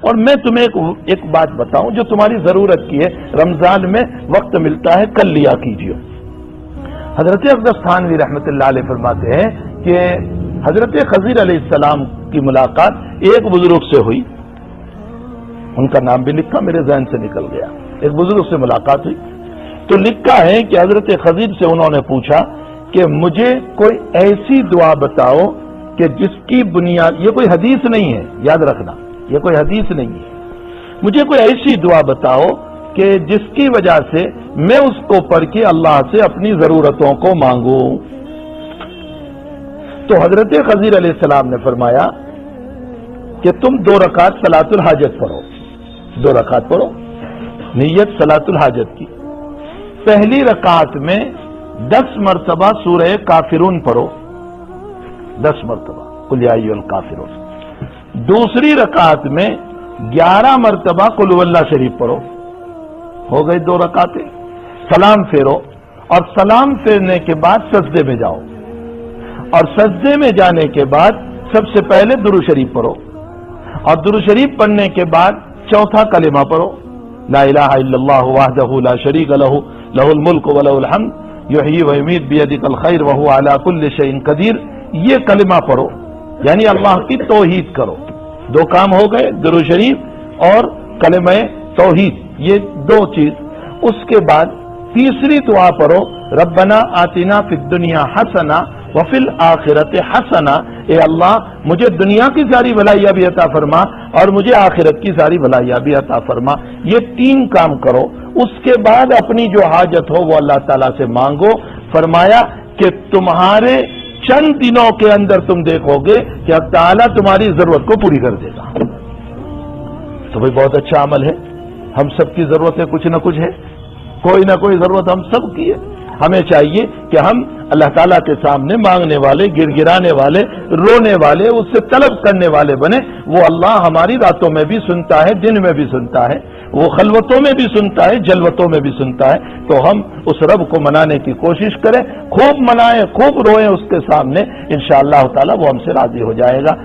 اور میں تمہیں ایک بات بتاؤں جو تمہاری ضرورت کی ہے، رمضان میں وقت ملتا ہے کل لیا کیجیے۔ حضرت اقدس تھانوی رحمۃ اللہ علیہ فرماتے ہیں کہ حضرت خضر علیہ السلام کی ملاقات ایک بزرگ سے ہوئی، ان کا نام بھی لکھا، میرے ذہن سے نکل گیا، ایک بزرگ سے ملاقات ہوئی تو لکھا ہے کہ حضرت خضر سے انہوں نے پوچھا کہ مجھے کوئی ایسی دعا بتاؤ کہ جس کی بنیاد، یہ کوئی حدیث نہیں ہے، یاد رکھنا یہ کوئی حدیث نہیں ہے، مجھے کوئی ایسی دعا بتاؤ کہ جس کی وجہ سے میں اس کو پڑھ کے اللہ سے اپنی ضرورتوں کو مانگوں۔ تو حضرت خضر علیہ السلام نے فرمایا کہ تم 2 رکعت صلاۃ الحاجت پڑھو، 2 رکعت پڑھو، نیت صلاۃ الحاجت کی۔ پہلی رکعت میں 10 مرتبہ سورہ کافرون پڑھو، 10 مرتبہ قل یا ایھا الکافرون۔ دوسری رکعت میں 11 مرتبہ قل ھو اللہ شریف پڑھو، ہو گئی 2 رکعتیں۔ سلام پھیرو اور سلام پھیرنے کے بعد سجدے میں جاؤ، اور سجدے میں جانے کے بعد سب سے پہلے درود شریف پڑھو، اور درود شریف پڑھنے کے بعد چوتھا کلمہ پڑھو، لا الہ الا اللہ وحدہ لا شریک لہ لہ الملک ولہ الحمد یحیی ویمیت بیدک الخیر وہو علی کل شیء قدیر۔ یہ کلمہ پڑھو، یعنی اللہ کی توحید کرو۔ 2 کام ہو گئے، درود شریف اور کلمہ توحید، یہ 2 چیز۔ اس کے بعد تیسری دعا پڑھو، ربنا آتنا فی الدنیا حسنہ وفی الآخرۃ حسنہ، اے اللہ مجھے دنیا کی ساری بھلائیاں بھی عطا فرما اور مجھے آخرت کی ساری بھلائیاں بھی عطا فرما۔ یہ 3 کام کرو، اس کے بعد اپنی جو حاجت ہو وہ اللہ تعالیٰ سے مانگو۔ فرمایا کہ تمہارے چند دنوں کے اندر تم دیکھو گے کہ اللہ تعالیٰ تمہاری ضرورت کو پوری کر دے گا۔ تو بھائی بہت اچھا عمل ہے، ہم سب کی ضرورتیں کچھ نہ کچھ ہے، کوئی نہ کوئی ضرورت ہم سب کی ہے۔ ہمیں چاہیے کہ ہم اللہ تعالیٰ کے سامنے مانگنے والے، گر گرانے والے، رونے والے، اس سے طلب کرنے والے بنے۔ وہ اللہ ہماری راتوں میں بھی سنتا ہے، دن میں بھی سنتا ہے، وہ خلوتوں میں بھی سنتا ہے، جلوتوں میں بھی سنتا ہے۔ تو ہم اس رب کو منانے کی کوشش کریں، خوب منائیں، خوب روئیں اس کے سامنے، انشاءاللہ تعالیٰ وہ ہم سے راضی ہو جائے گا۔